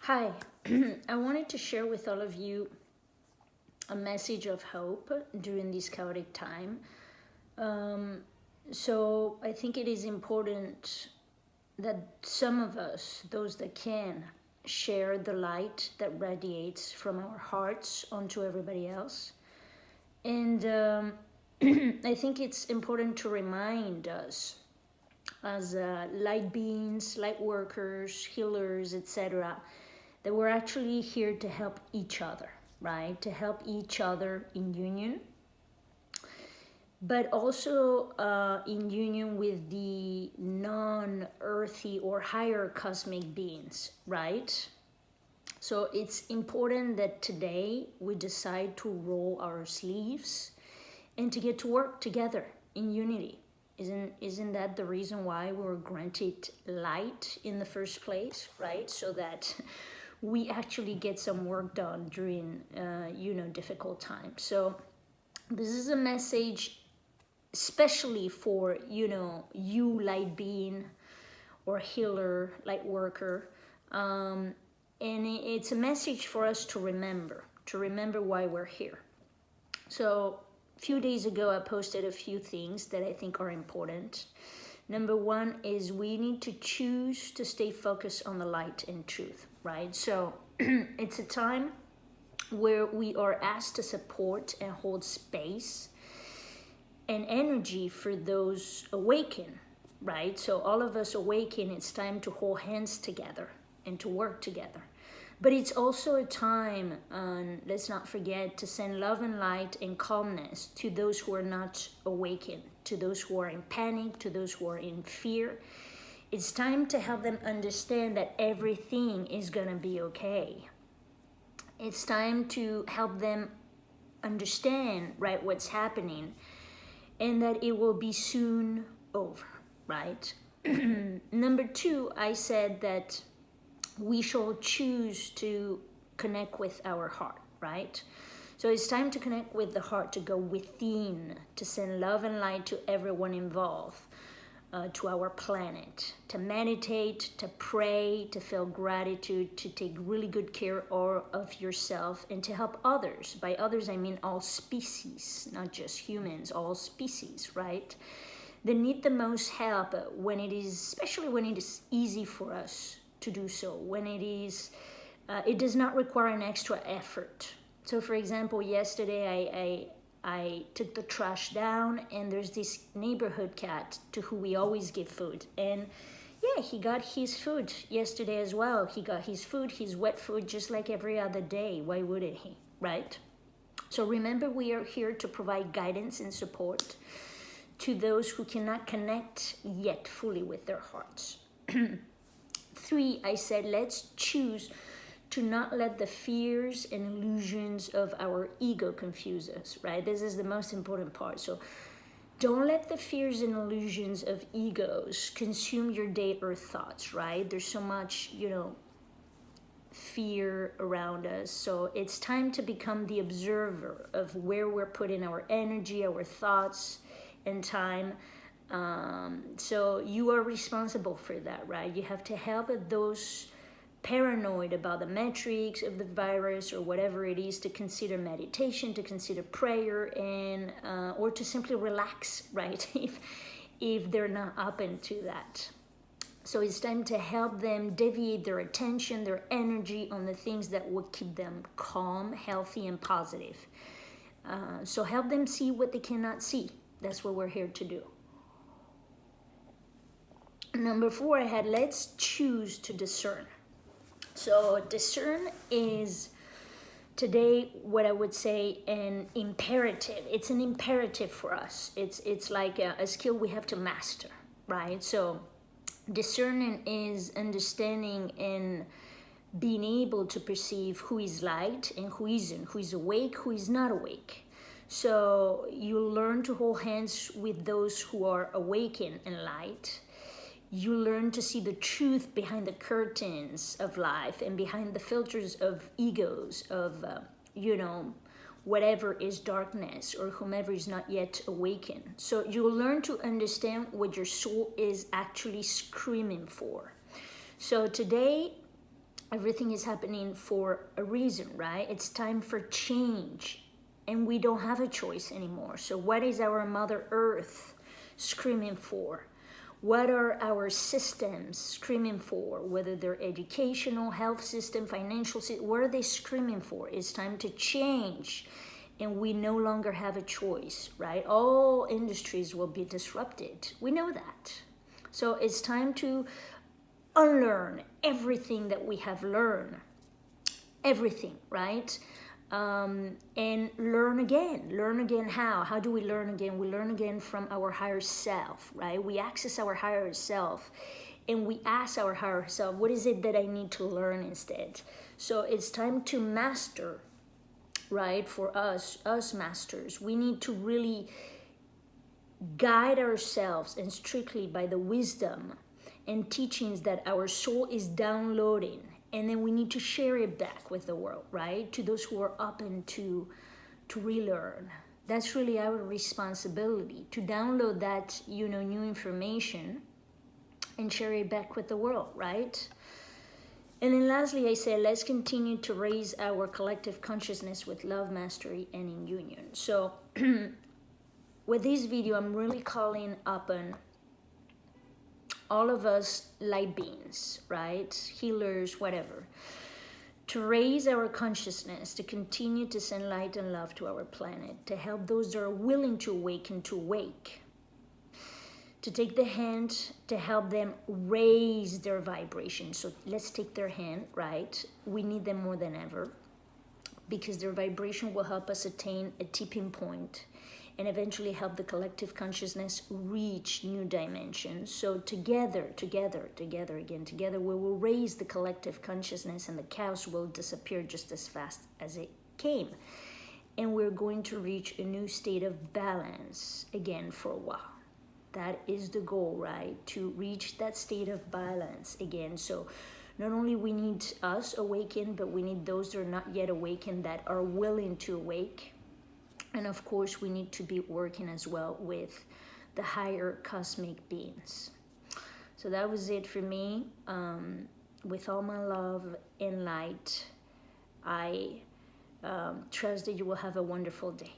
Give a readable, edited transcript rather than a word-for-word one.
Hi, I wanted to share with all of you a message of hope during this chaotic time. So I think it is important that some of us, those that can, share the light that radiates from our hearts onto everybody else. And I think it's important to remind us as light beings, light workers, healers, etc., that we're actually here to help each other, right? To help each other in union, but also in union with the non earthy or higher cosmic beings, right? So it's important that today we decide to roll our sleeves and to get to work together in unity. Isn't that the reason why we were granted light in the first place, right? So that we actually get some work done during difficult times. So this is a message especially for you light being or healer, light worker, and it's a message for us to remember why we're here. So a few days ago I posted a few things that I think are important. Number one is we need to choose to stay focused on the light and truth, right? So it's a time where we are asked to support and hold space and energy for those awaken, right? So all of us awaken, it's time to hold hands together and to work together. But it's also a time, let's not forget, to send love and light and calmness to those who are not awakened, to those who are in panic, to those who are in fear. It's time to help them understand that everything is going to be okay. It's time to help them understand, right, what's happening and that it will be soon over, right? Number two, I said that we shall choose to connect with our heart, right? So it's time to connect with the heart, to go within, to send love and light to everyone involved, to our planet, to meditate, to pray, to feel gratitude, to take really good care of yourself, and to help others. By others, I mean all species, not just humans, all species, right? They need the most help when it is, especially when it is easy for us to do so, when it does not require an extra effort. So for example, yesterday I took the trash down, and there's this neighborhood cat to who we always give food, and yeah, he got his food yesterday as well. He got his food, his wet food, just like every other day. Why wouldn't he, right? So remember, we are here to provide guidance and support to those who cannot connect yet fully with their hearts. Three, I said, let's choose to not let the fears and illusions of our ego confuse us, right? This is the most important part. So don't let the fears and illusions of egos consume your day or thoughts, right? There's so much, fear around us. So it's time to become the observer of where we're putting our energy, our thoughts, and time. So you are responsible for that, right? You have to help those paranoid about the metrics of the virus or whatever it is to consider meditation, to consider prayer, and or to simply relax, right? if they're not open to that. So it's time to help them deviate their attention, their energy on the things that will keep them calm, healthy, and positive. So help them see what they cannot see. That's what we're here to do. Number four, I had let's choose to discern. So discern is today what I would say an imperative. It's an imperative for us. It's like a skill we have to master, right? So discerning is understanding and being able to perceive who is light and who isn't, who is awake, who is not awake. So you learn to hold hands with those who are awakened and light. You learn to see the truth behind the curtains of life and behind the filters of egos, of, whatever is darkness or whomever is not yet awakened. So you learn to understand what your soul is actually screaming for. So today, everything is happening for a reason, right? It's time for change, and we don't have a choice anymore. So what is our Mother Earth screaming for? What are our systems screaming for? Whether they're educational, health system, financial system, what are they screaming for? It's time to change, and we no longer have a choice, right? All industries will be disrupted. We know that. So it's time to unlearn everything that we have learned, everything, right? And learn again. Learn again how? How do we learn again? We learn again from our higher self, right? We access our higher self and we ask our higher self, what is it that I need to learn instead? So it's time to master, right? For us masters, we need to really guide ourselves and strictly by the wisdom and teachings that our soul is downloading, and then we need to share it back with the world, right? To those who are open to relearn. That's really our responsibility, to download that, new information and share it back with the world, right? And then lastly, I say, let's continue to raise our collective consciousness with love, mastery, and in union. So with this video, I'm really calling upon all of us light beings, right? Healers, whatever, to raise our consciousness, to continue to send light and love to our planet, to help those that are willing to awaken to wake, to take the hand to help them raise their vibration. So let's take their hand, right? We need them more than ever, because their vibration will help us attain a tipping point and eventually help the collective consciousness reach new dimensions. So together, we will raise the collective consciousness, and the chaos will disappear just as fast as it came. And we're going to reach a new state of balance again for a while. That is the goal, right? To reach that state of balance again. So not only we need us awakened, but we need those that are not yet awakened, that are willing to awake. And of course, we need to be working as well with the higher cosmic beings. So that was it for me. With all my love and light, I trust that you will have a wonderful day.